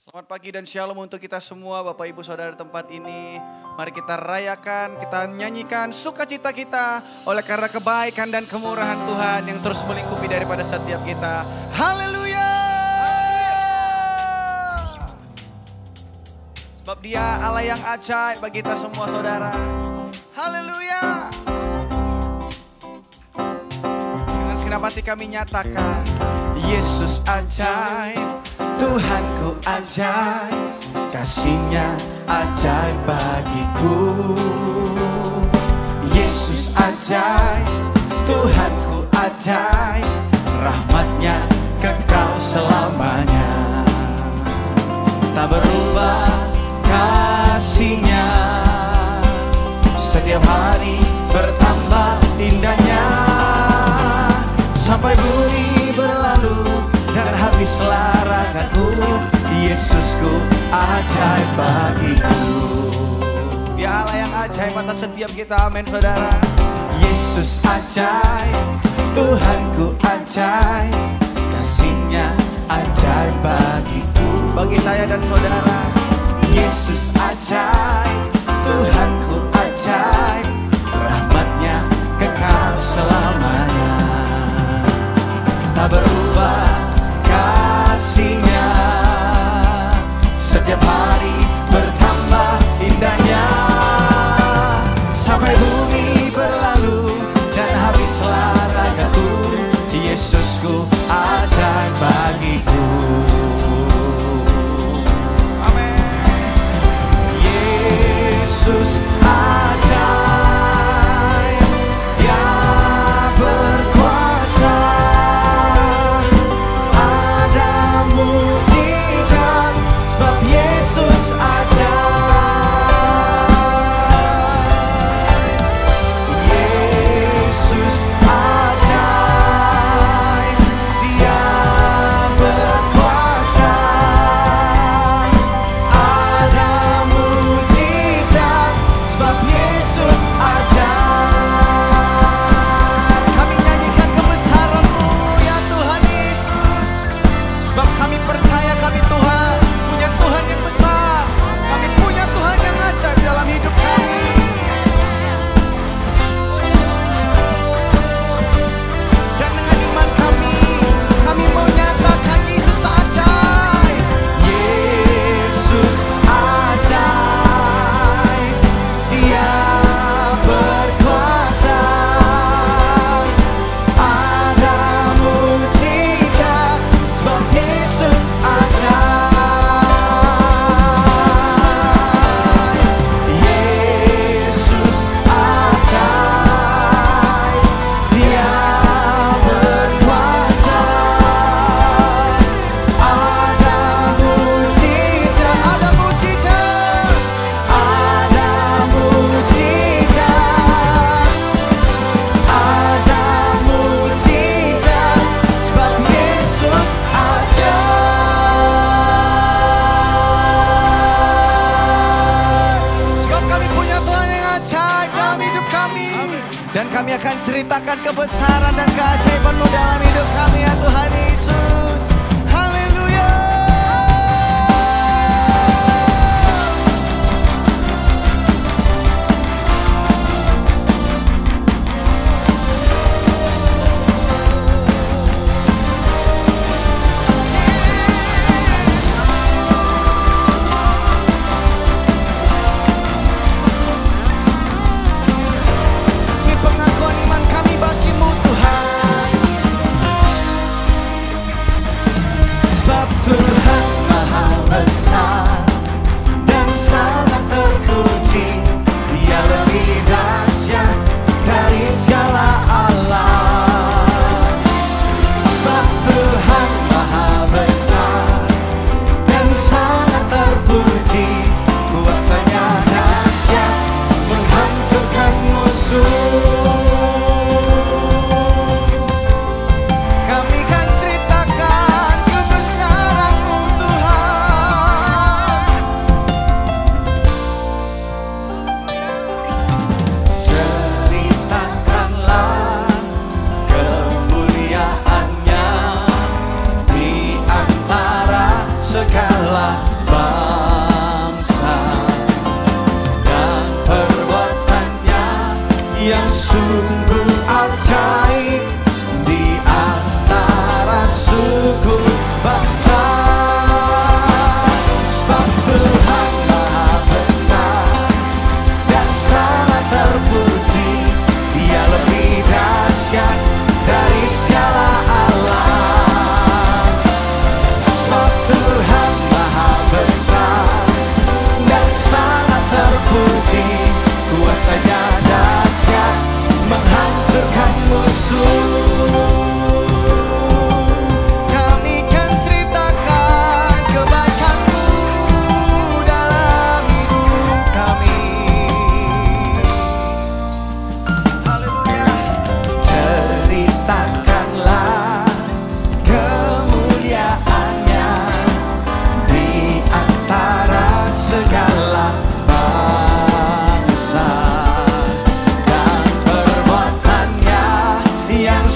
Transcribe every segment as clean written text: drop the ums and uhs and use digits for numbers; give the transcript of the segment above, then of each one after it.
Selamat pagi dan shalom untuk kita semua Bapak Ibu Saudara tempat ini. Mari kita rayakan, kita nyanyikan sukacita kita oleh karena kebaikan dan kemurahan Tuhan yang terus melingkupi daripada setiap kita. Haleluya! Sebab Dia Allah yang ajaib bagi kita semua saudara. Haleluya! Dengan segenap hati kami nyatakan, Yesus ajaib, Tuhanku ajaib, kasih-Nya ajaib bagiku. Yesus ajaib, Tuhanku ajaib, rahmat-Nya kekal selamanya. Tak berubah kasih-Nya, setiap hari bertambah indahnya. Sampai bumi berlalu dan habislah ragaku, Yesusku ajaib bagiku. Dia Allah yang ajaib atas setiap kita, amin saudara. Yesus ajaib, Tuhanku ajaib, kasih-Nya ajaib bagiku. Bagi saya dan saudara, Yesus ajaib, Tuhanku ajaib, rahmat-Nya kekal selamanya. Tak berubah kasih-Nya, setiap hari bertambah indahnya. Sampai bumi berlalu dan habislah ragaku, Yesusku ajaib bagiku. Amin. Yesus ajaib, Dia berkuasa. Dan kami akan ceritakan kebesaran dan keajaiban-Mu dalam hidup kami ya Tuhan Yesus. Haleluya. Pengakuan iman kami bagi-Mu Tuhan.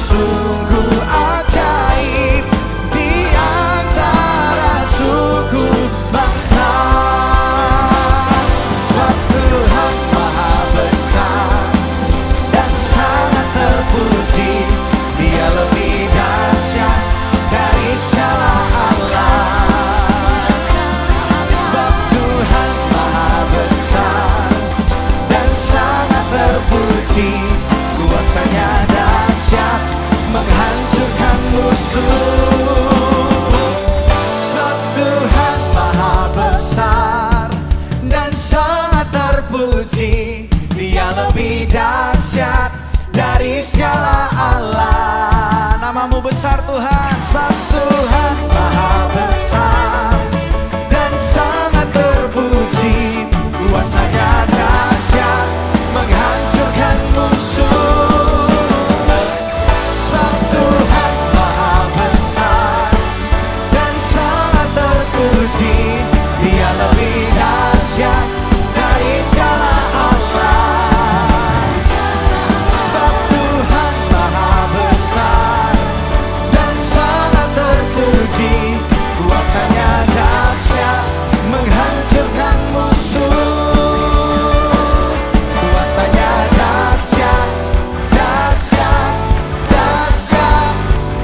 sungguh ajaib di antara suku bangsa. Sebab Tuhan Maha Besar dan sangat terpuji, Dia lebih dahsyat dari segala Allah. Sebab Tuhan Maha Besar dan sangat terpuji, kuasanya dahsyat menghancurkan musuh. Sebab Tuhan Maha Besar dan sangat terpuji, Dia lebih dahsyat dari segala Allah. Namamu besar Tuhan. Sebab Tuhan Maha Besar dan sangat terpuji, kuasanya dahsyat menghancurkan musuh. Sebab Tuhan Maha Besar dan sangat terpuji, Dia lebih dahsyat dari segala Allah. Sebab Tuhan Maha Besar dan sangat terpuji, kuasanya dahsyat menghancurkan musuh. Kuasanya dahsyat, dahsyat, dahsyat,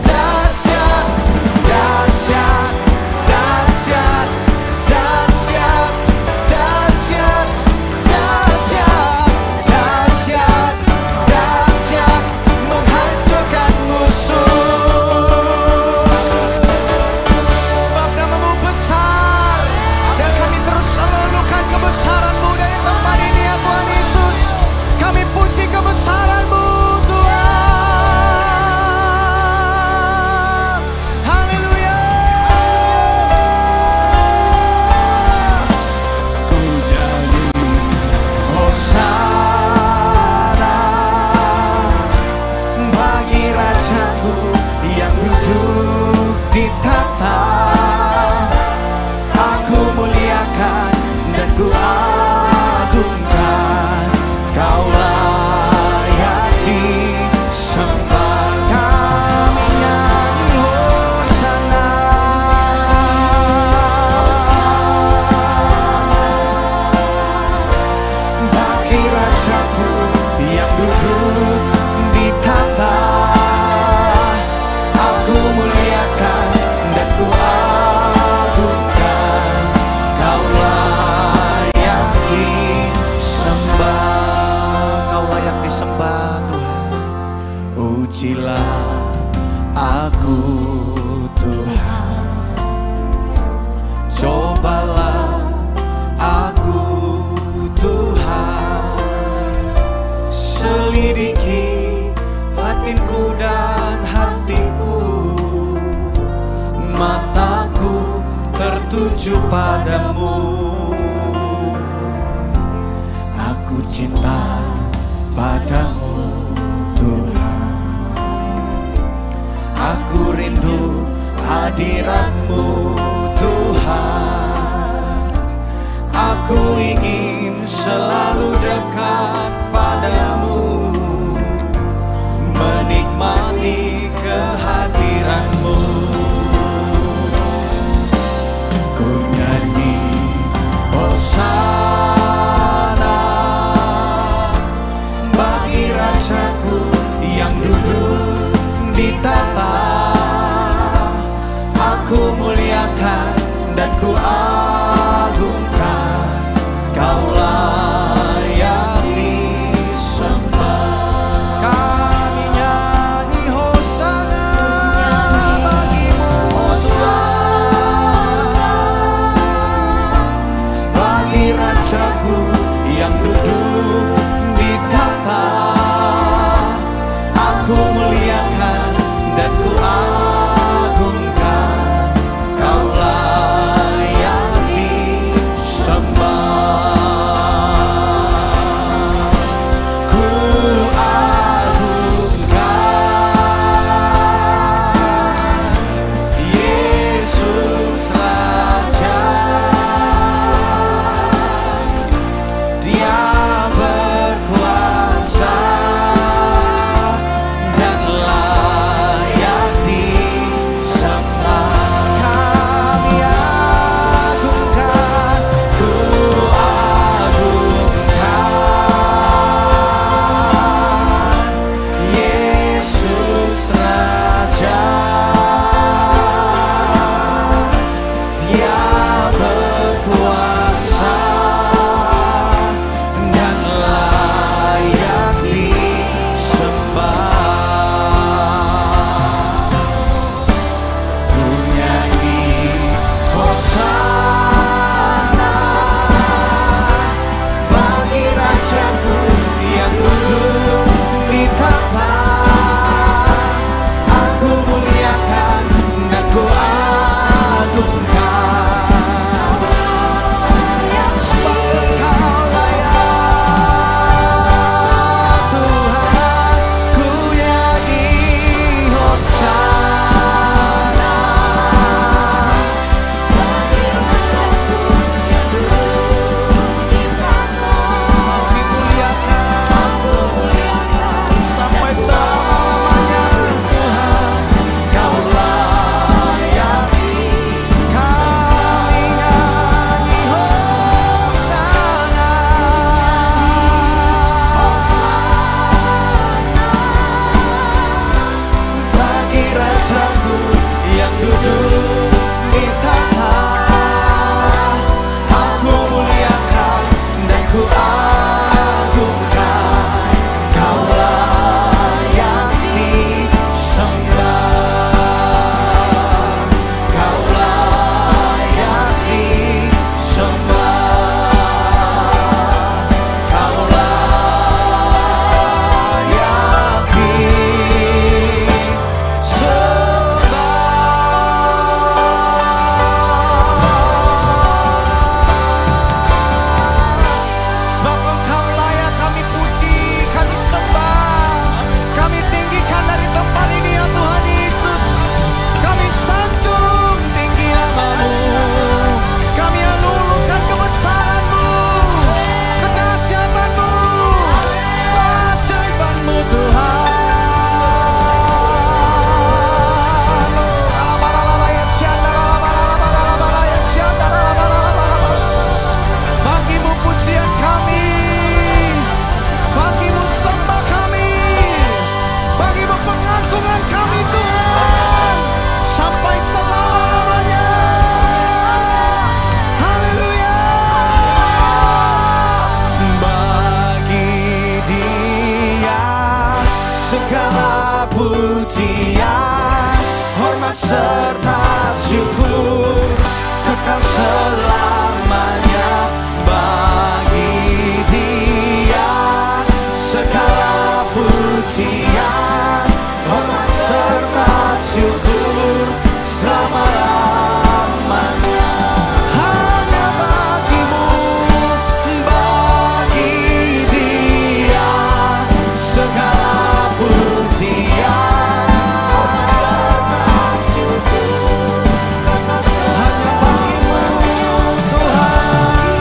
dahsyat, dahsyat, dahsyat, dahsyat, dahsyat, dahsyat, dahsyat, dahsyat, menghancurkan musuh. Sebab namamu besar, dan kami terus elulukan kebesaran-Mu dari tempat ini ya Tuhan Yesus. Kami puji kebesaran-Mu Tuhan. Haleluya. Ku nyanyi Hosana bagi Rajaku yang duduk di tahta. Aku muliakan dan ku agungkan, Kau layak disembah. Kami nyanyi Hosana bagi Rajaku yang duduk di tahta. Aku muliakan dan ku agungkan, Kau layak disembah. Kau layak disembah Tuhan. Ujilah aku Tuhan, cobalah aku Tuhan. Selidiki batinku dan hatiku, mataku tertuju padamu. Aku cinta padamu Tuhan, aku rindu hadirat-Mu Tuhan. Aku ingin selalu dekat padamu, menikmati kehadiran-Mu. Ku nyanyi Hosana bagi Rajaku yang duduk di tahta. Aku muliakan dan ku agungkan, Kau layak disembah. Kami nyanyi Hosana bagi-Mu Tuhan, bagi Rajaku yang duduk di tahta. Aku muliakan dan ku agungkan, Kau layak disembah. hormat serta syukur kekal selamanya bagi Dia. Segala pujian, hormat serta syukur selama-lamanya hanya bagimu, bagi Dia. Segala pujian, hormat serta syukur hanya bagimu Tuhan.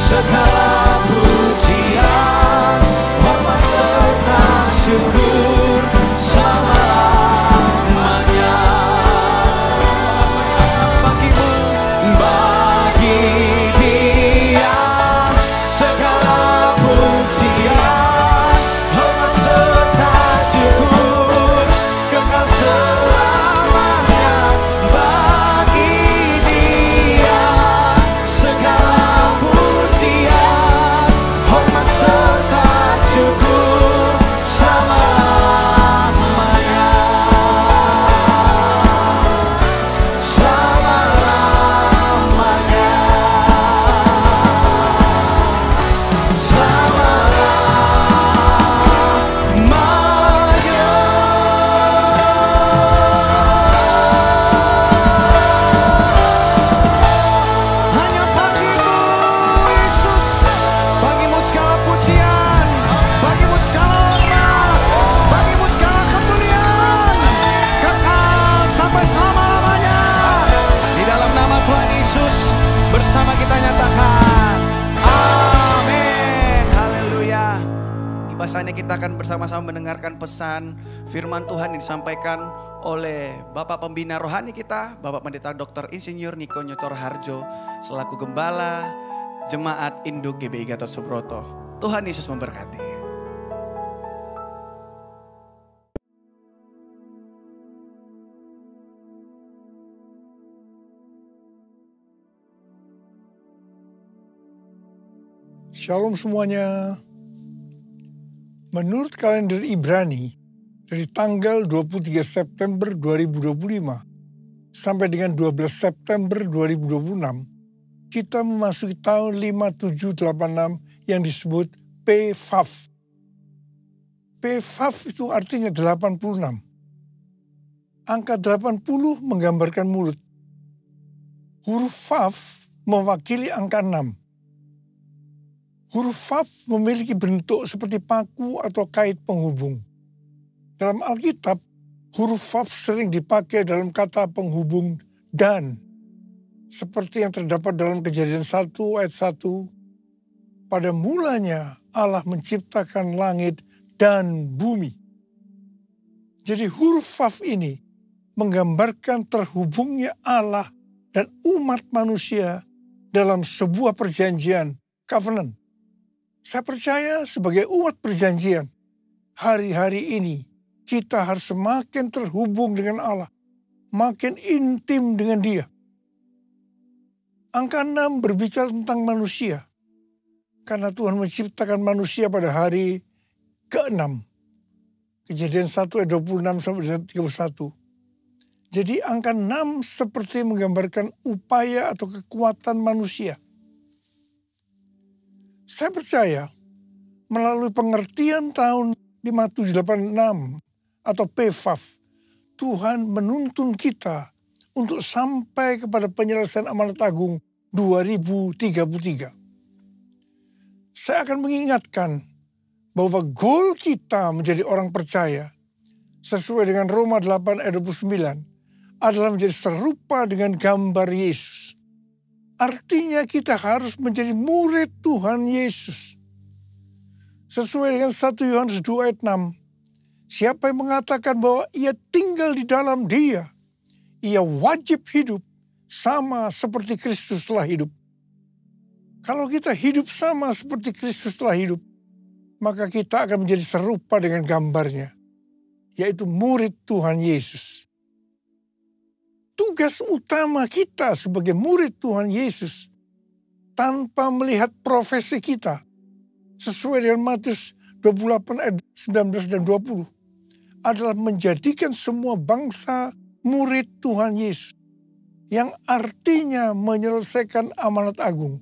Segala pujian, hormat serta syukur selama-lamanya bagimu, bagi Dia. Segala pujian, hormat serta syukur kekal selamanya bagi Dia. Segala pujian, hormat serta syukur selama-lamanya, selama-lamanya, selamanya. Hanya bagimu Yesus, bagimu segala pujian, bagimu segala hormat, bagimu segala kemuliaan, kekal sampai selama-lamanya. Di dalam nama Tuhan Yesus bersama kita nyatakan, amin, haleluya. Tiba saatnya kita akan bersama-sama mendengarkan pesan firman Tuhan yang disampaikan oleh Bapak Pembina Rohani kita, Bapak Pendeta Dr. Insinyur Niko Nyotor Harjo, selaku Gembala Jemaat Induk GBI Gatot Subroto. Tuhan Yesus memberkati. Shalom semuanya. Menurut kalender Ibrani, dari tanggal 23 September 2025 sampai dengan 12 September 2026, kita memasuki tahun 5786 yang disebut PVAV. PVAV itu artinya 86. Angka 80 menggambarkan mulut. Huruf VAV mewakili angka 6. Huruf VAV memiliki bentuk seperti paku atau kait penghubung. Dalam Alkitab, huruf VAV sering dipakai dalam kata penghubung dan. Seperti yang terdapat dalam Kejadian 1 ayat 1. Pada mulanya Allah menciptakan langit dan bumi. Jadi huruf VAV ini menggambarkan terhubungnya Allah dan umat manusia dalam sebuah perjanjian, covenant. Saya percaya sebagai umat perjanjian, hari-hari ini kita harus semakin terhubung dengan Allah, makin intim dengan Dia. Angka 6 berbicara tentang manusia, karena Tuhan menciptakan manusia pada hari ke-6. Kejadian 1 ayat 26 sampai 31. Jadi angka 6 seperti menggambarkan upaya atau kekuatan manusia. Saya percaya melalui pengertian tahun 5786 atau PVAV, Tuhan menuntun kita untuk sampai kepada penyelesaian amanat agung 2033. Saya akan mengingatkan bahwa goal kita menjadi orang percaya sesuai dengan Roma 8 ayat 29 adalah menjadi serupa dengan gambar Yesus. Artinya kita harus menjadi murid Tuhan Yesus. Sesuai dengan 1 Yohanes 2 ayat 6. Siapa yang mengatakan bahwa ia tinggal di dalam Dia, ia wajib hidup sama seperti Kristus telah hidup. Kalau kita hidup sama seperti Kristus telah hidup, maka kita akan menjadi serupa dengan gambarnya, yaitu murid Tuhan Yesus. Tugas utama kita sebagai murid Tuhan Yesus tanpa melihat profesi kita sesuai dengan Matius 28 ayat 19 dan 20 adalah menjadikan semua bangsa murid Tuhan Yesus. Yang artinya menyelesaikan amanat agung.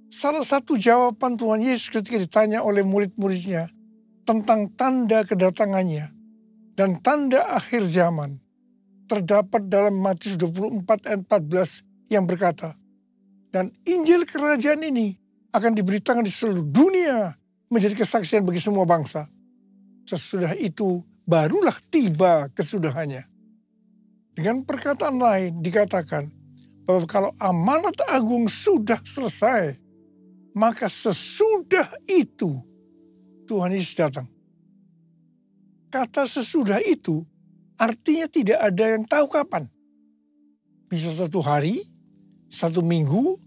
Salah satu jawaban Tuhan Yesus ketika ditanya oleh murid-muridnya tentang tanda kedatangannya dan tanda akhir zaman terdapat dalam Matius 24 ayat 14 yang berkata, dan Injil kerajaan ini akan diberitakan di seluruh dunia menjadi kesaksian bagi semua bangsa. Sesudah itu barulah tiba kesudahannya. Dengan perkataan lain dikatakan bahwa kalau amanat agung sudah selesai, maka sesudah itu Tuhan Yesus datang. Kata sesudah itu artinya tidak ada yang tahu kapan. Bisa 1 hari, 1 minggu,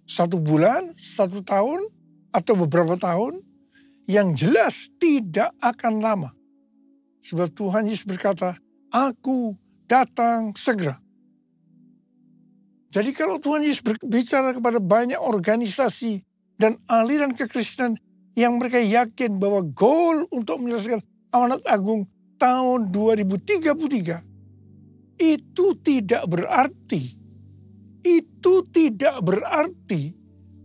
1 bulan, 1 tahun, atau beberapa tahun. Yang jelas tidak akan lama. Sebab Tuhan Yesus berkata, aku datang segera. Jadi kalau Tuhan Yesus berbicara kepada banyak organisasi dan aliran kekristenan yang mereka yakin bahwa goal untuk menyelesaikan amanat agung tahun 2033, itu tidak berarti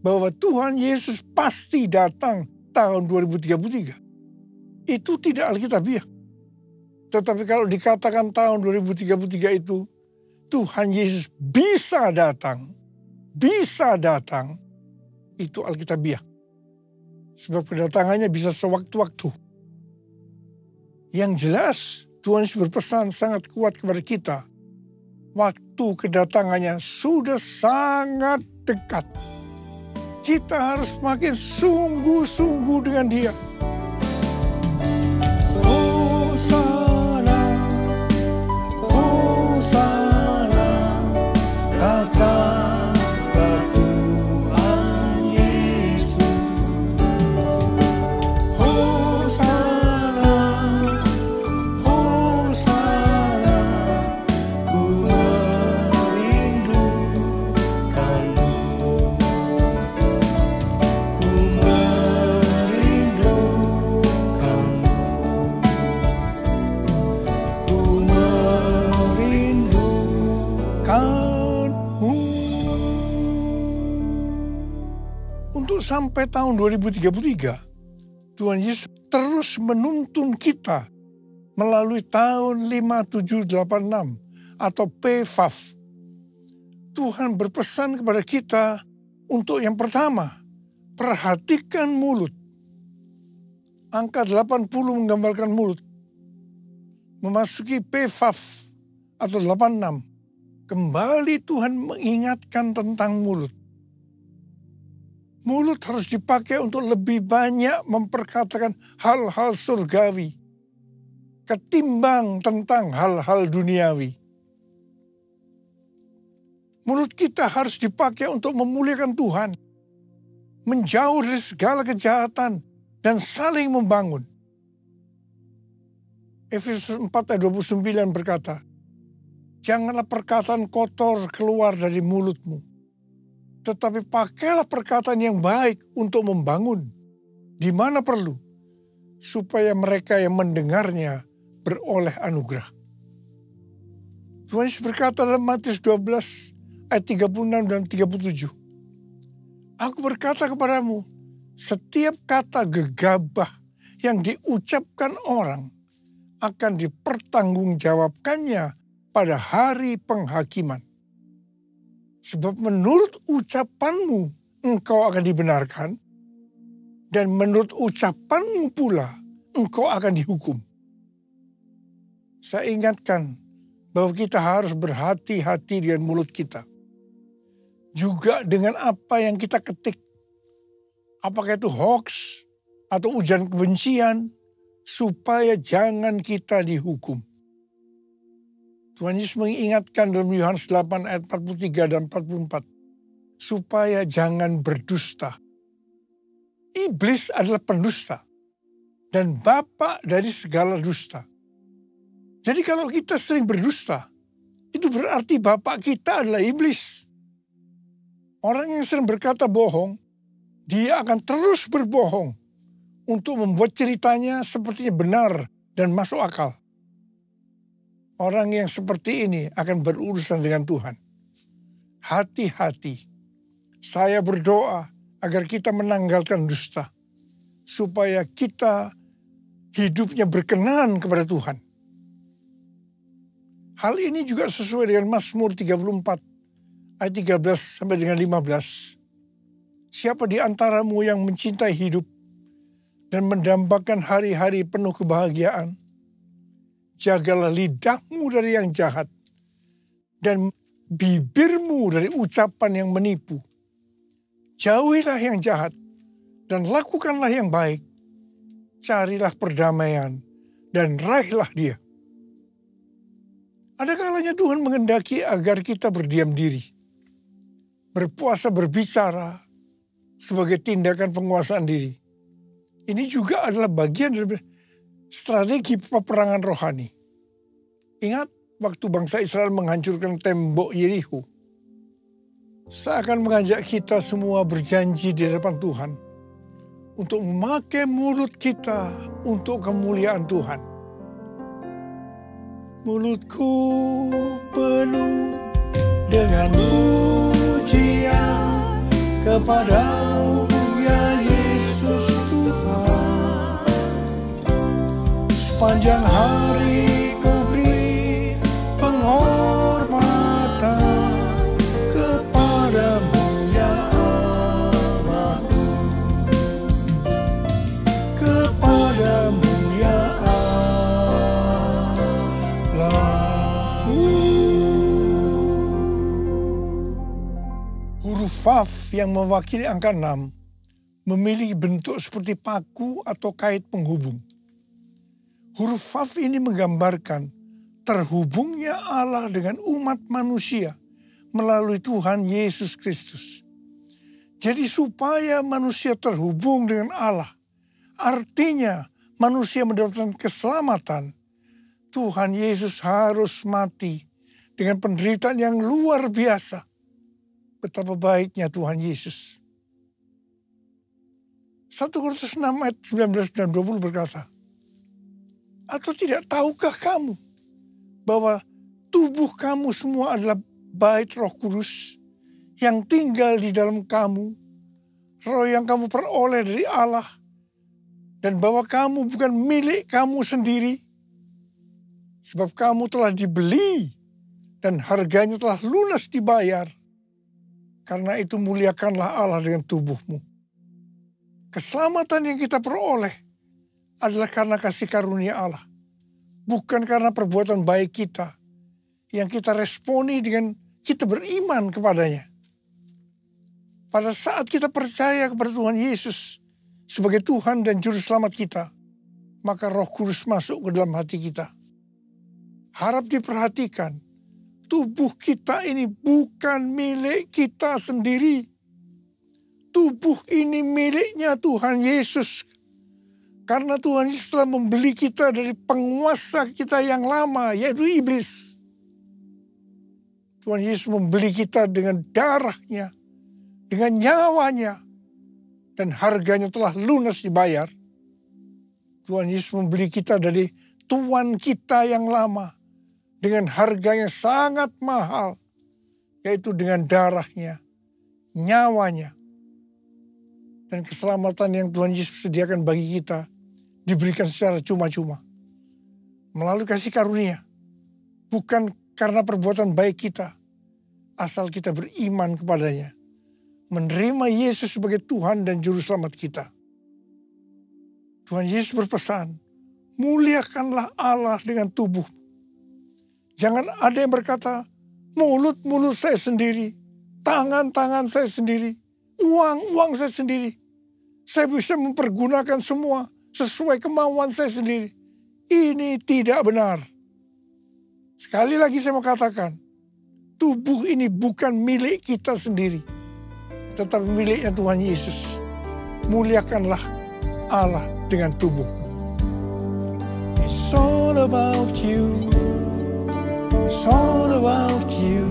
bahwa Tuhan Yesus pasti datang tahun 2033. Itu tidak alkitabiah. Tetapi kalau dikatakan tahun 2033 itu Tuhan Yesus bisa datang, itu alkitabiah. Sebab kedatangannya bisa sewaktu-waktu. Yang jelas Tuhan Yesus berpesan sangat kuat kepada kita. Waktu kedatangannya sudah sangat dekat. Kita harus makin sungguh-sungguh dengan Dia. Hosana, Hosana, datanglah Tuhan Yesus. Hosana, Hosana, ku merindukanmu. Untuk sampai tahun 2033, Tuhan Yesus terus menuntun kita melalui tahun 5786 atau PFAF. Tuhan berpesan kepada kita untuk yang pertama, perhatikan mulut. Angka 80 menggambarkan mulut. Memasuki PFAF atau 86, kembali Tuhan mengingatkan tentang mulut. Mulut harus dipakai untuk lebih banyak memperkatakan hal-hal surgawi ketimbang tentang hal-hal duniawi. Mulut kita harus dipakai untuk memuliakan Tuhan, menjauh dari segala kejahatan, dan saling membangun. Efesus 4 ayat 29 berkata, janganlah perkataan kotor keluar dari mulutmu, tetapi pakailah perkataan yang baik untuk membangun, di mana perlu, supaya mereka yang mendengarnya beroleh anugerah. Tuhan Yesus berkata dalam Matius 12 ayat 36 dan 37, aku berkata kepadamu, setiap kata gegabah yang diucapkan orang akan dipertanggungjawabkannya pada hari penghakiman. Sebab menurut ucapanmu engkau akan dibenarkan, dan menurut ucapanmu pula engkau akan dihukum. Saya ingatkan bahwa kita harus berhati-hati dengan mulut kita. Juga dengan apa yang kita ketik. Apakah itu hoax atau ujaran kebencian, supaya jangan kita dihukum. Tuhan Yesus mengingatkan dalam Yohanes 8 ayat 43 dan 44. Supaya jangan berdusta. Iblis adalah pendusta. Dan bapa dari segala dusta. Jadi kalau kita sering berdusta, itu berarti bapak kita adalah iblis. Orang yang sering berkata bohong, dia akan terus berbohong. Untuk membuat ceritanya sepertinya benar dan masuk akal. Orang yang seperti ini akan berurusan dengan Tuhan. Hati-hati. Saya berdoa agar kita menanggalkan dusta. Supaya kita hidupnya berkenan kepada Tuhan. Hal ini juga sesuai dengan Mazmur 34 ayat 13 sampai dengan 15. Siapa di antaramu yang mencintai hidup dan mendambakan hari-hari penuh kebahagiaan? Jagalah lidahmu dari yang jahat dan bibirmu dari ucapan yang menipu. Jauhilah yang jahat dan lakukanlah yang baik. Carilah perdamaian dan raihlah dia. Ada kalanya Tuhan menghendaki agar kita berdiam diri. Berpuasa berbicara sebagai tindakan penguasaan diri. Ini juga adalah bagian dari strategi peperangan rohani. Ingat waktu bangsa Israel menghancurkan tembok Yerikho. Saya akan mengajak kita semua berjanji di hadapan Tuhan untuk memakai mulut kita untuk kemuliaan Tuhan. Mulutku penuh dengan pujian kepadamu ya Yesus Tuhan. Sepanjang hari ku beri penghormatan kepadamu ya Allahku. Kepadamu ya Allahku. Huruf Vav yang mewakili angka 6 memiliki bentuk seperti paku atau kait penghubung. Huruf Vav ini menggambarkan terhubungnya Allah dengan umat manusia melalui Tuhan Yesus Kristus. Jadi supaya manusia terhubung dengan Allah, artinya manusia mendapatkan keselamatan, Tuhan Yesus harus mati dengan penderitaan yang luar biasa. Betapa baiknya Tuhan Yesus. 1 Korintus 6 ayat 19 dan 20 berkata, atau tidak tahukah kamu bahwa tubuh kamu semua adalah bait Roh Kudus yang tinggal di dalam kamu, roh yang kamu peroleh dari Allah, dan bahwa kamu bukan milik kamu sendiri, sebab kamu telah dibeli dan harganya telah lunas dibayar. Karena itu muliakanlah Allah dengan tubuhmu. Keselamatan yang kita peroleh adalah karena kasih karunia Allah. Bukan karena perbuatan baik kita yang kita responi dengan kita beriman kepadanya. Pada saat kita percaya kepada Tuhan Yesus sebagai Tuhan dan Juru Selamat kita, maka Roh Kudus masuk ke dalam hati kita. Harap diperhatikan, tubuh kita ini bukan milik kita sendiri. Tubuh ini miliknya Tuhan Yesus. Karena Tuhan Yesus telah membeli kita dari penguasa kita yang lama, yaitu iblis. Tuhan Yesus membeli kita dengan darahnya, dengan nyawanya, dan harganya telah lunas dibayar. Tuhan Yesus membeli kita dari tuan kita yang lama, dengan harga yang sangat mahal, yaitu dengan darahnya, nyawanya. Dan keselamatan yang Tuhan Yesus sediakan bagi kita diberikan secara cuma-cuma. Melalui kasih karunia. Bukan karena perbuatan baik kita, asal kita beriman kepadanya. Menerima Yesus sebagai Tuhan dan Juru Selamat kita. Tuhan Yesus berpesan, muliakanlah Allah dengan tubuh. Jangan ada yang berkata, mulut-mulut saya sendiri, tangan-tangan saya sendiri, uang-uang saya sendiri. Saya bisa mempergunakan semua sesuai kemauan saya sendiri. Ini tidak benar. Sekali lagi saya mau katakan, tubuh ini bukan milik kita sendiri, tetapi miliknya Tuhan Yesus. Muliakanlah Allah dengan tubuh. It's all about you. It's all about you.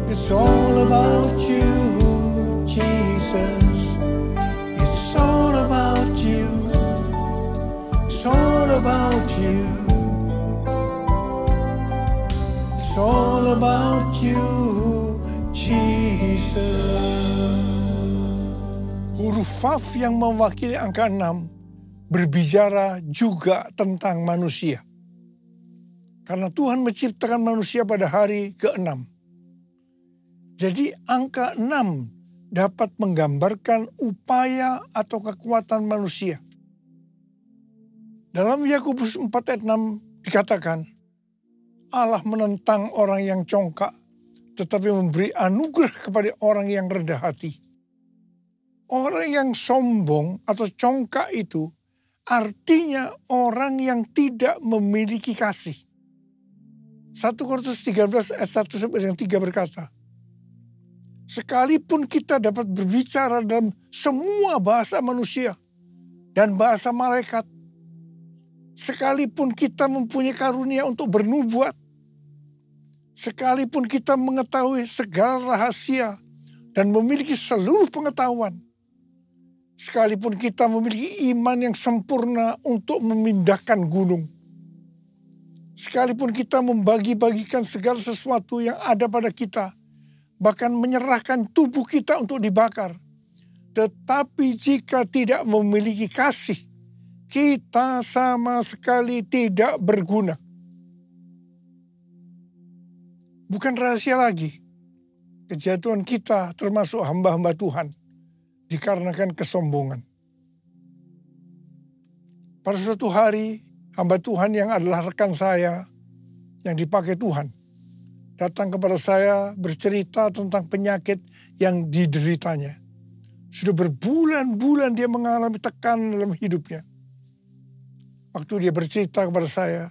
It's all about you, Jesus. It's all about you. about you. It's all about you, Jesus. Huruf Vav yang mewakili angka 6 berbicara juga tentang manusia. Karena Tuhan menciptakan manusia pada hari ke-6. Jadi angka 6 dapat menggambarkan upaya atau kekuatan manusia. Dalam Yakobus 4 ayat 6 dikatakan, Allah menentang orang yang congkak, tetapi memberi anugerah kepada orang yang rendah hati. Orang yang sombong atau congkak itu artinya orang yang tidak memiliki kasih. 1 Korintus 13 ayat 1 sampai 3 berkata, sekalipun kita dapat berbicara dalam semua bahasa manusia dan bahasa malaikat, sekalipun kita mempunyai karunia untuk bernubuat, sekalipun kita mengetahui segala rahasia dan memiliki seluruh pengetahuan, sekalipun kita memiliki iman yang sempurna untuk memindahkan gunung, sekalipun kita membagi-bagikan segala sesuatu yang ada pada kita, bahkan menyerahkan tubuh kita untuk dibakar, tetapi jika tidak memiliki kasih, kita sama sekali tidak berguna. Bukan rahasia lagi, kejatuhan kita termasuk hamba-hamba Tuhan dikarenakan kesombongan. Pada suatu hari, hamba Tuhan yang adalah rekan saya yang dipakai Tuhan datang kepada saya bercerita tentang penyakit yang dideritanya. Sudah berbulan-bulan dia mengalami tekanan dalam hidupnya. Waktu dia bercerita kepada saya,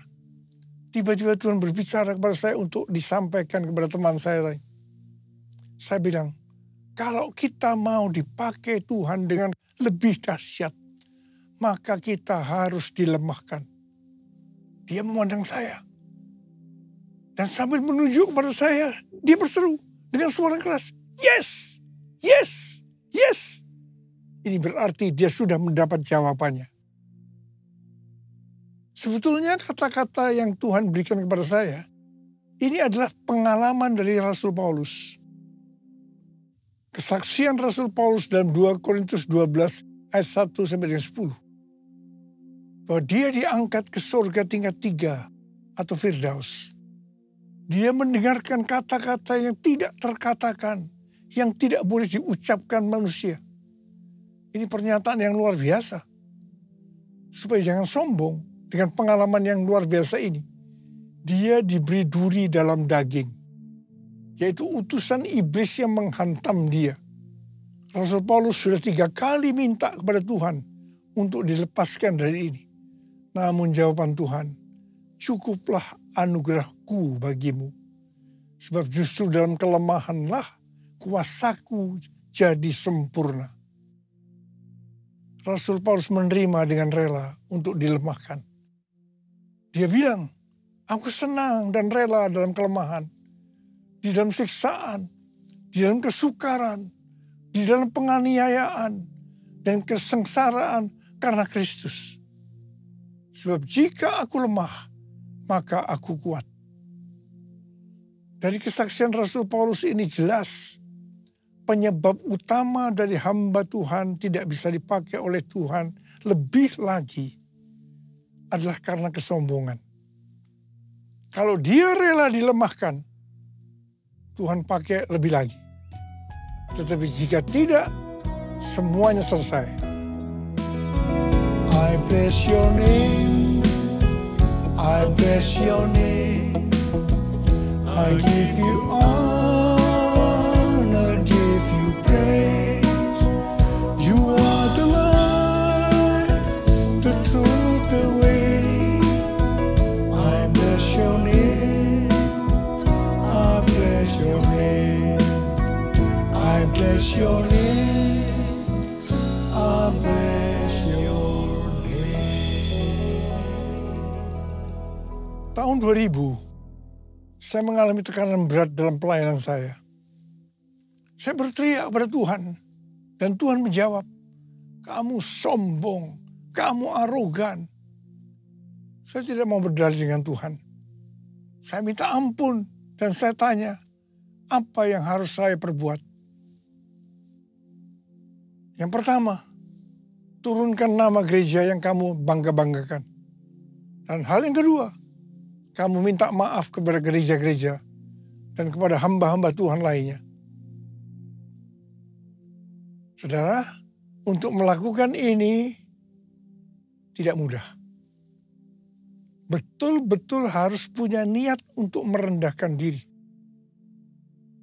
tiba-tiba Tuhan berbicara kepada saya untuk disampaikan kepada teman saya lain. Saya bilang, kalau kita mau dipakai Tuhan dengan lebih dahsyat, maka kita harus dilemahkan. Dia memandang saya. Dan sambil menunjuk kepada saya, dia berseru dengan suara keras, yes, yes, yes. Ini berarti dia sudah mendapat jawabannya. Sebetulnya kata-kata yang Tuhan berikan kepada saya, ini adalah pengalaman dari Rasul Paulus. Kesaksian Rasul Paulus dalam 2 Korintus 12 ayat 1 sampai 10. Bahwa dia diangkat ke surga tingkat 3 atau Firdaus. Dia mendengarkan kata-kata yang tidak terkatakan, yang tidak boleh diucapkan manusia. Ini pernyataan yang luar biasa. Supaya jangan sombong. Dengan pengalaman yang luar biasa ini, dia diberi duri dalam daging, yaitu utusan iblis yang menghantam dia. Rasul Paulus sudah 3 kali minta kepada Tuhan untuk dilepaskan dari ini. Namun jawaban Tuhan, cukuplah anugerahku bagimu. Sebab justru dalam kelemahanlah kuasaku jadi sempurna. Rasul Paulus menerima dengan rela untuk dilemahkan. Dia bilang, aku senang dan rela dalam kelemahan, di dalam siksaan, di dalam kesukaran, di dalam penganiayaan, dan kesengsaraan karena Kristus. Sebab jika aku lemah, maka aku kuat. Dari kesaksian Rasul Paulus ini jelas, penyebab utama dari hamba Tuhan tidak bisa dipakai oleh Tuhan lebih lagi adalah karena kesombongan. Kalau dia rela dilemahkan, Tuhan pakai lebih lagi. Tetapi jika tidak, semuanya selesai. I bless your name, I bless your name, I give you honor, give you praise. You are the life, the truth, the way. I bless your name, I bless your name, I bless your name, I bless your name. Tahun 2000, saya mengalami tekanan berat dalam pelayanan saya. Saya berteriak kepada Tuhan, dan Tuhan menjawab, kamu sombong, kamu arogan. Saya tidak mau berdalih dengan Tuhan. Saya minta ampun dan saya tanya, apa yang harus saya perbuat? Yang pertama, turunkan nama gereja yang kamu bangga-banggakan. Dan hal yang kedua, kamu minta maaf kepada gereja-gereja dan kepada hamba-hamba Tuhan lainnya. Saudara, untuk melakukan ini tidak mudah. Betul-betul harus punya niat untuk merendahkan diri.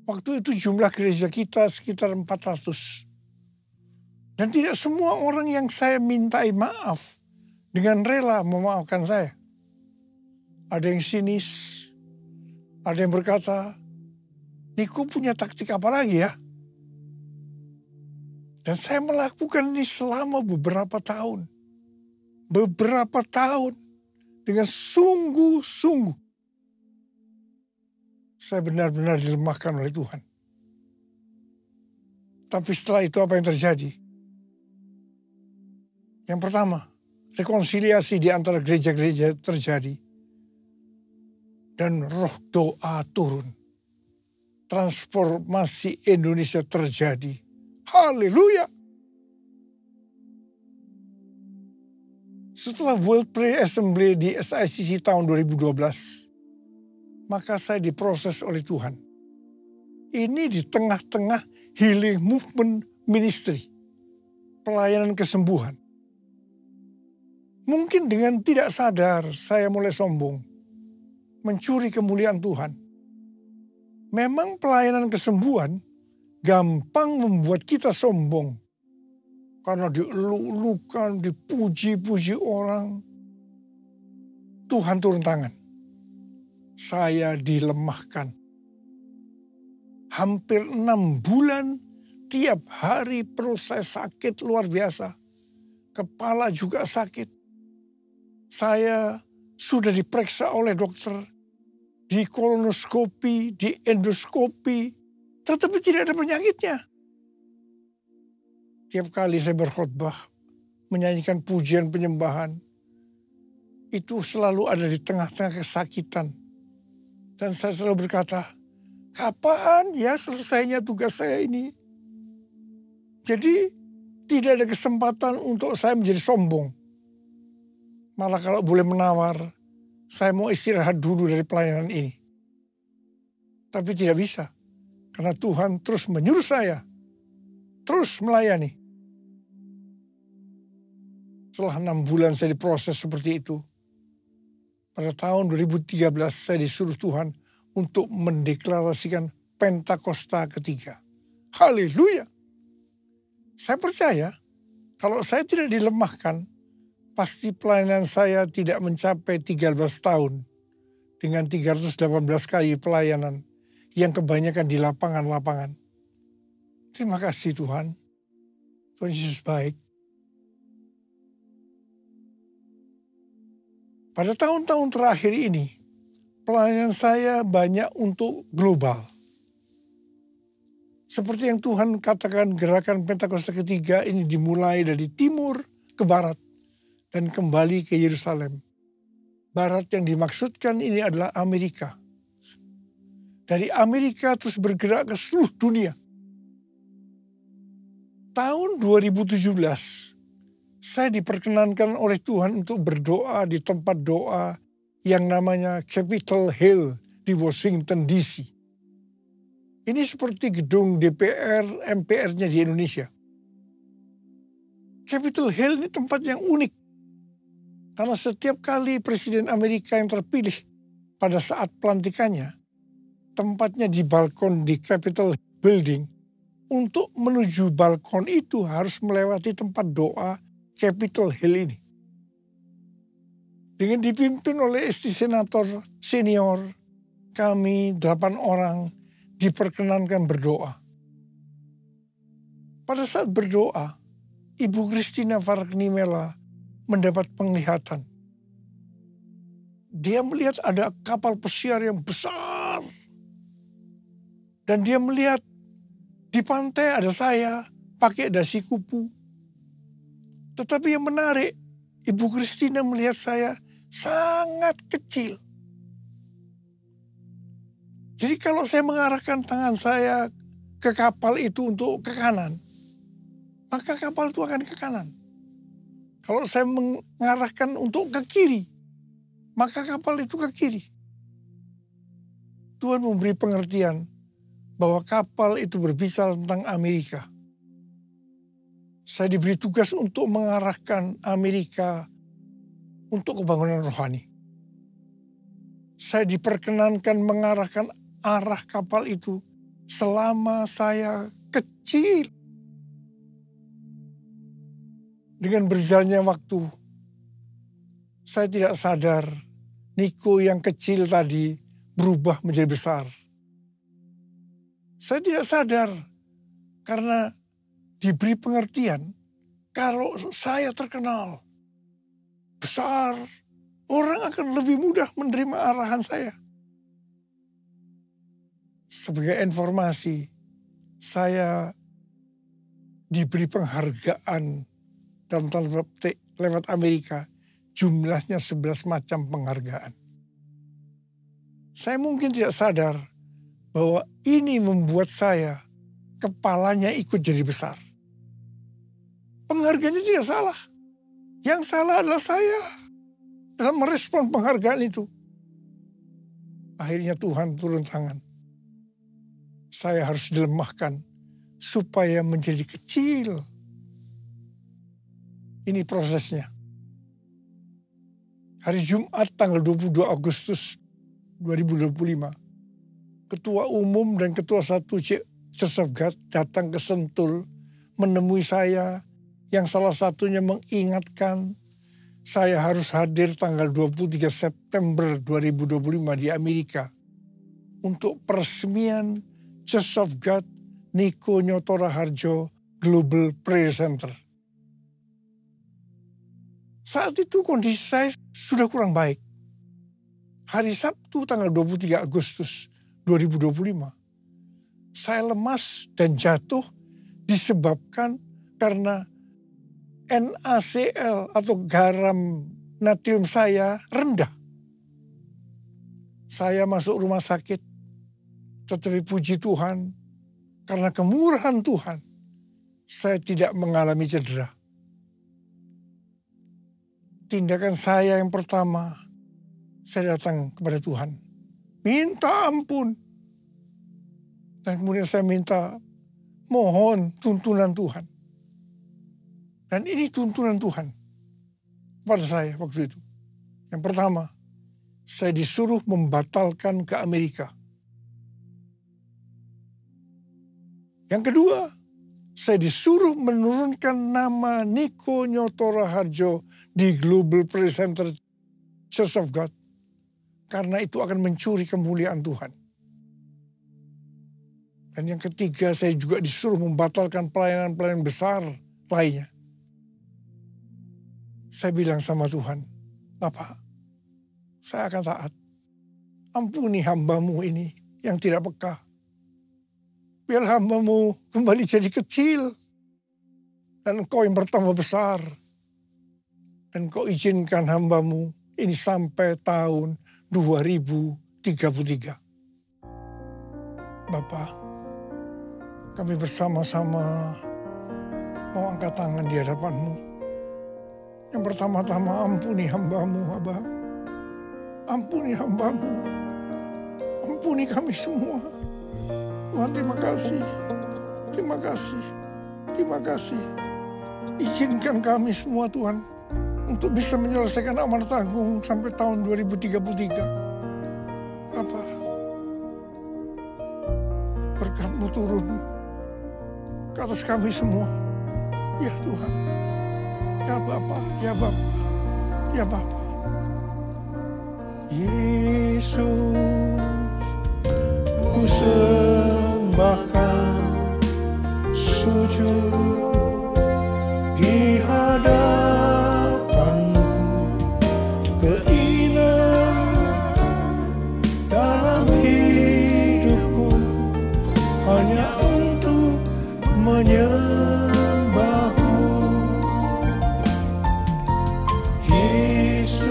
Waktu itu jumlah gereja kita sekitar 400. Dan tidak semua orang yang saya mintai maaf dengan rela memaafkan saya. Ada yang sinis, ada yang berkata, Niko punya taktik apa lagi ya? Dan saya melakukan ini selama beberapa tahun. Beberapa tahun dengan sungguh-sungguh. Saya benar-benar dilemahkan oleh Tuhan. Tapi setelah itu apa yang terjadi? Yang pertama, rekonsiliasi di antara gereja-gereja terjadi. Dan roh doa turun. Transformasi Indonesia terjadi. Haleluya! Setelah World Prayer Assembly di SICC tahun 2012, maka saya diproses oleh Tuhan. Ini di tengah-tengah healing movement ministry, pelayanan kesembuhan. Mungkin dengan tidak sadar saya mulai sombong, mencuri kemuliaan Tuhan. Memang pelayanan kesembuhan gampang membuat kita sombong. Karena dieluk-elukan, dipuji-puji orang. Tuhan turun tangan. Saya dilemahkan. Hampir 6 bulan, tiap hari perut saya sakit luar biasa. Kepala juga sakit. Saya sudah diperiksa oleh dokter. Di kolonoskopi, di endoskopi. Tetapi tidak ada penyakitnya. Tiap kali saya berkhotbah, menyanyikan pujian penyembahan, itu selalu ada di tengah-tengah kesakitan. Dan saya selalu berkata, kapan ya selesainya tugas saya ini? Jadi tidak ada kesempatan untuk saya menjadi sombong. Malah kalau boleh menawar, saya mau istirahat dulu dari pelayanan ini. Tapi tidak bisa, karena Tuhan terus menyuruh saya terus melayani. Setelah 6 bulan saya diproses seperti itu. Pada tahun 2013 saya disuruh Tuhan untuk mendeklarasikan Pentakosta ketiga. Haleluya. Saya percaya kalau saya tidak dilemahkan, pasti pelayanan saya tidak mencapai 13 tahun dengan 318 kali pelayanan yang kebanyakan di lapangan-lapangan. Terima kasih Tuhan. Tuhan Yesus baik. Pada tahun-tahun terakhir ini, pelayanan saya banyak untuk global. Seperti yang Tuhan katakan, gerakan Pentakosta ketiga ini dimulai dari timur ke barat dan kembali ke Yerusalem. Barat yang dimaksudkan ini adalah Amerika. Dari Amerika terus bergerak ke seluruh dunia. Tahun 2017, saya diperkenankan oleh Tuhan untuk berdoa di tempat doa yang namanya Capitol Hill di Washington DC. Ini seperti gedung DPR, MPR-nya di Indonesia. Capitol Hill ini tempat yang unik. Karena setiap kali Presiden Amerika yang terpilih pada saat pelantikannya, tempatnya di balkon di Capitol Building. Untuk menuju balkon itu harus melewati tempat doa Capitol Hill ini. Dengan dipimpin oleh istri senator senior, kami 8 orang diperkenankan berdoa. Pada saat berdoa, Ibu Christina Fargnimela mendapat penglihatan. Dia melihat ada kapal pesiar yang besar. Dan dia melihat di pantai ada saya pakai dasi kupu. Tetapi yang menarik, Ibu Christina melihat saya sangat kecil. Jadi kalau saya mengarahkan tangan saya ke kapal itu untuk ke kanan, maka kapal itu akan ke kanan. Kalau saya mengarahkan untuk ke kiri, maka kapal itu ke kiri. Tuhan memberi pengertian bahwa kapal itu berbicara tentang Amerika. Saya diberi tugas untuk mengarahkan Amerika untuk kebangunan rohani. Saya diperkenankan mengarahkan arah kapal itu selama saya kecil. Dengan berjalannya waktu, saya tidak sadar Niko yang kecil tadi berubah menjadi besar. Saya tidak sadar karena diberi pengertian kalau saya terkenal besar, orang akan lebih mudah menerima arahan saya. Sebagai informasi, saya diberi penghargaan dalam tanda petik lewat Amerika, jumlahnya 11 macam penghargaan. Saya mungkin tidak sadar bahwa ini membuat saya, kepalanya ikut jadi besar. Penghargaannya tidak salah. Yang salah adalah saya dalam merespon penghargaan itu. Akhirnya Tuhan turun tangan. Saya harus dilemahkan supaya menjadi kecil. Ini prosesnya. Hari Jumat tanggal 22 Agustus 2025, Ketua Umum dan Ketua Satu Church of God datang ke Sentul menemui saya, yang salah satunya mengingatkan saya harus hadir tanggal 23 September 2025 di Amerika untuk peresmian Church of God Niko Nyoto Raharjo Global Prayer Center. Saat itu kondisi saya sudah kurang baik. Hari Sabtu tanggal 23 Agustus 2025, saya lemas dan jatuh disebabkan karena NaCl atau garam natrium saya rendah. Saya masuk rumah sakit, tetapi puji Tuhan, karena kemurahan Tuhan, saya tidak mengalami cedera. Tindakan saya yang pertama, saya datang kepada Tuhan, minta ampun. Dan kemudian saya minta, mohon tuntunan Tuhan. Dan ini tuntunan Tuhan kepada saya waktu itu. Yang pertama, saya disuruh membatalkan ke Amerika. Yang kedua, saya disuruh menurunkan nama Niko Nyoto Raharjo di Global Prayer Center Church of God. Karena itu akan mencuri kemuliaan Tuhan. Dan yang ketiga, saya juga disuruh membatalkan pelayanan-pelayanan besar lainnya. Saya bilang sama Tuhan, Bapak, saya akan taat. Ampuni hamba-Mu ini yang tidak peka. Biar hamba-Mu kembali jadi kecil. Dan Engkau yang bertambah besar. Dan Engkau izinkan hamba-Mu ini sampai tahun 2033. Bapak, kami bersama-sama mau angkat tangan di hadapan-Mu. Yang pertama-tama ampuni hamba-Mu, Abah. Ampuni hamba-Mu. Ampuni kami semua. Tuhan, terima kasih. Terima kasih. Terima kasih. Izinkan kami semua, Tuhan, untuk bisa menyelesaikan amanat agung sampai tahun 2033. Bapak, berkat-Mu turun ke atas kami semua. Ya Tuhan. Ya Bapa, ya Bapa, ya Bapa. Yesus, ku sembahkan sujud di hadapan-Mu, keinginan dalam hidupku hanya untuk menyembah-Mu. Yesus,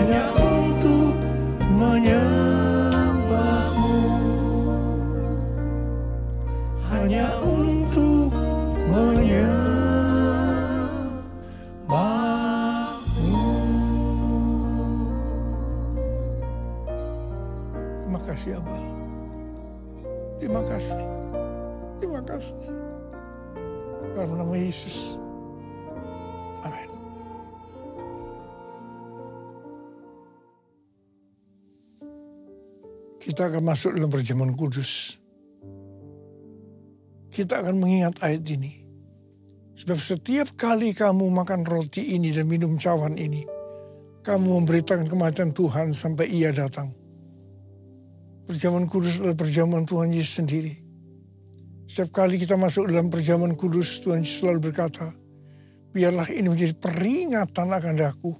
hanya untuk menyembahmu, hanya untuk menyembahmu. Terima kasih Abah. Terima kasih. Terima kasih. Dalam nama Yesus. Amin. Kita akan masuk dalam perjamuan kudus. Kita akan mengingat ayat ini. Sebab setiap kali kamu makan roti ini dan minum cawan ini, kamu memberitakan kematian Tuhan sampai Ia datang. Perjamuan kudus adalah perjamuan Tuhan Yesus sendiri. Setiap kali kita masuk dalam perjamuan kudus, Tuhan Yesus selalu berkata, biarlah ini menjadi peringatan akan aku.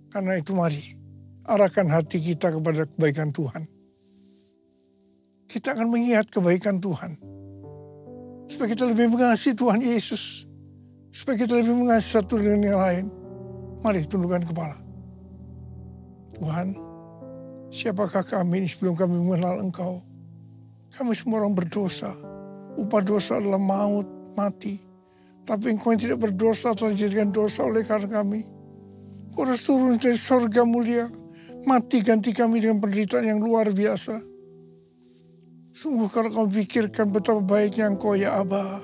Karena itu mari, arahkan hati kita kepada kebaikan Tuhan. Kita akan mengingat kebaikan Tuhan. Supaya kita lebih mengasihi Tuhan Yesus. Supaya kita lebih mengasihi satu dengan yang lain. Mari tundukkan kepala. Tuhan, siapakah kami ini sebelum kami mengenal Engkau? Kami semua orang berdosa. Upah dosa adalah maut, mati. Tapi Engkau yang tidak berdosa telah dijadikan dosa oleh karena kami. Engkau harus turun dari sorga mulia. Mati ganti kami dengan penderitaan yang luar biasa. Sungguh kalau kau pikirkan betapa baiknya Engkau ya Abah.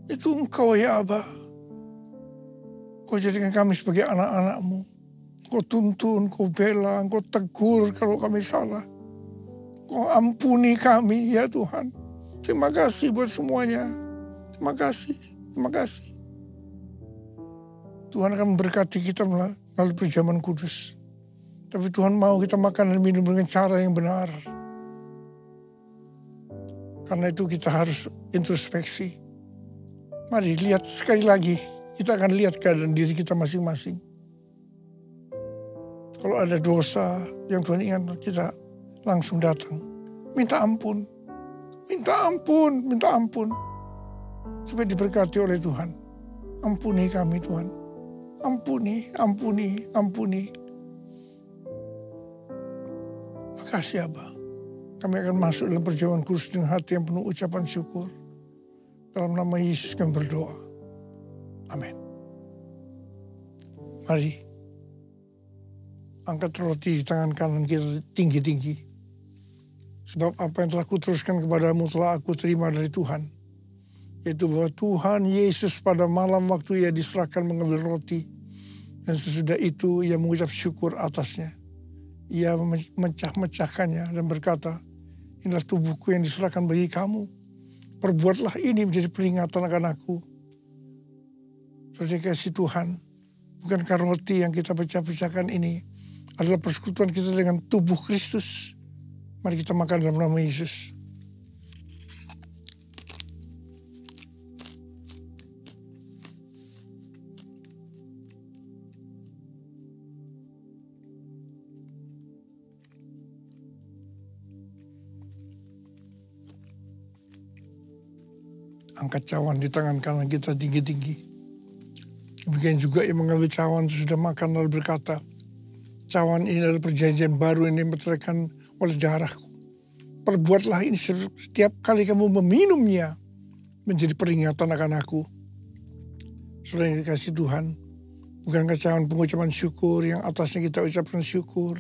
Itu Engkau ya Abah. Engkau jadikan kami sebagai anak-anak-Mu. Engkau tuntun, Engkau bela, Engkau tegur kalau kami salah. Engkau ampuni kami ya Tuhan. Terima kasih buat semuanya. Terima kasih. Terima kasih. Tuhan akan memberkati kita melalui perjamuan kudus. Tapi Tuhan mau kita makan dan minum dengan cara yang benar. Karena itu kita harus introspeksi. Mari lihat sekali lagi. Kita akan lihat keadaan diri kita masing-masing. Kalau ada dosa yang Tuhan ingat, kita langsung datang. Minta ampun. Minta ampun, minta ampun. Supaya diberkati oleh Tuhan. Ampuni kami Tuhan. Ampuni, ampuni, ampuni. Makasih Abah. Kami akan masuk dalam perjamuan kudus dengan hati yang penuh ucapan syukur. Dalam nama Yesus kami berdoa. Amin. Mari. Angkat roti di tangan kanan kita tinggi-tinggi. Sebab apa yang telah kuteruskan kepadamu telah aku terima dari Tuhan. Yaitu bahwa Tuhan Yesus pada malam waktu Ia diserahkan mengambil roti. Dan sesudah itu Ia mengucap syukur atasnya. Ia memecah-mecahkannya dan berkata, inilah tubuhku yang diserahkan bagi kamu. Perbuatlah ini menjadi peringatan akan aku. Saudara kasih Tuhan, bukankah roti yang kita pecah-pecahkan ini adalah persekutuan kita dengan tubuh Kristus? Mari kita makan dalam nama Yesus. Angkat cawan di tangan kanan kita tinggi-tinggi. Demikian juga yang mengambil cawan sesudah makan lalu berkata, cawan ini adalah perjanjian baru yang dimeteraikan oleh darahku. Perbuatlah ini setiap kali kamu meminumnya menjadi peringatan akan aku. Saudara yang dikasih Tuhan, bukankah cawan pengucapan syukur yang atasnya kita ucapkan syukur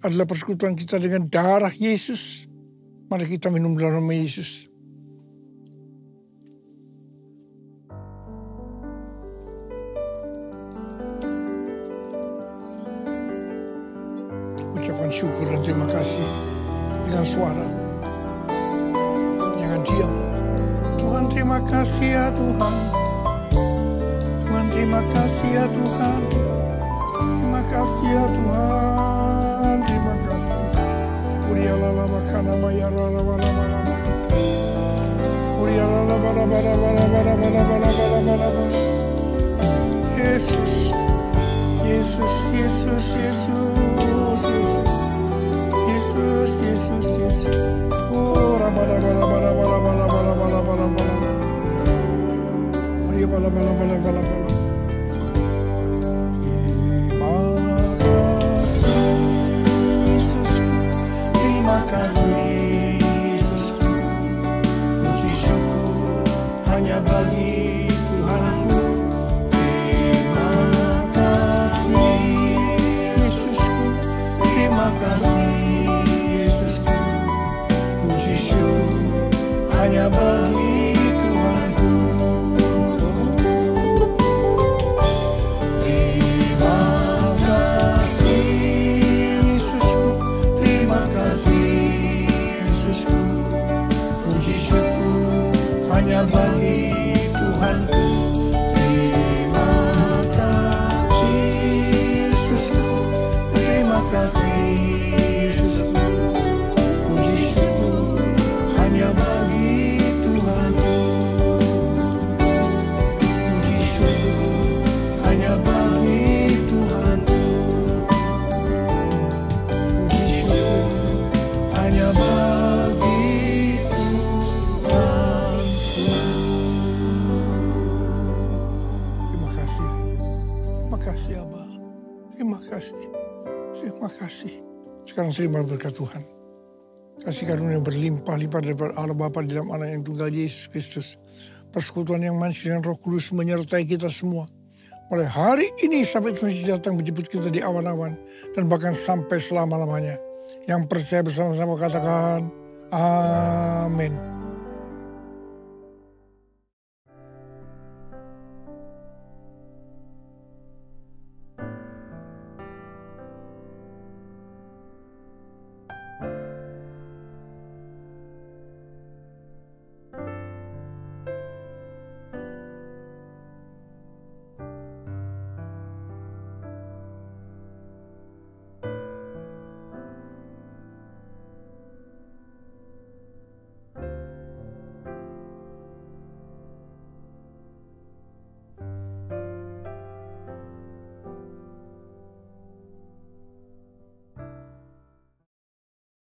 adalah persekutuan kita dengan darah Yesus. Mari kita minum dalam nama Yesus. Ucapan syukur dan terima kasih dengan suara. Jangan diam. Tuhan terima kasih ya Tuhan. Tuhan terima kasih ya Tuhan. Terima kasih ya Tuhan. Terima kasih. Urialala makana mayarala wala wala wala. Urialala wala wala wala wala wala wala wala wala. Yesus. Yesus, Yesus, Yesus, Yesus, Yesus, Yesus, Yesus. Oh, bala bala bala bala bala bala bala bala bala. Maria bala bala bala bala bala. hanya bagi Tuhanku. Terima kasih Yesusku, terima kasih Yesusku. Puji syukur hanya bagi Tuhanku. Terima kasih Yesusku, terima kasih Yesusku. Puji syukur hanya bagi Tuhanku. Terima kasih Yesusku, terima kasih Yesusku. Puji syukur hanya bagi Tuhanku. Puji syukur hanya bagi Tuhanku. Puji syukur hanya bagi Terima kasih. Terima kasih Abba. Terima kasih. Terima kasih. Sekarang terima berkat Tuhan. Kasih karunia berlimpah-limpah daripada Allah Bapa di dalam Anak yang tunggal Yesus Kristus. Persekutuan yang manis dengan Roh Kudus menyertai kita semua. Mulai hari ini sampai Tuhan Yesus datang menjemput kita di awan-awan. Dan bahkan sampai selama-lamanya. Yang percaya bersama-sama katakan amin.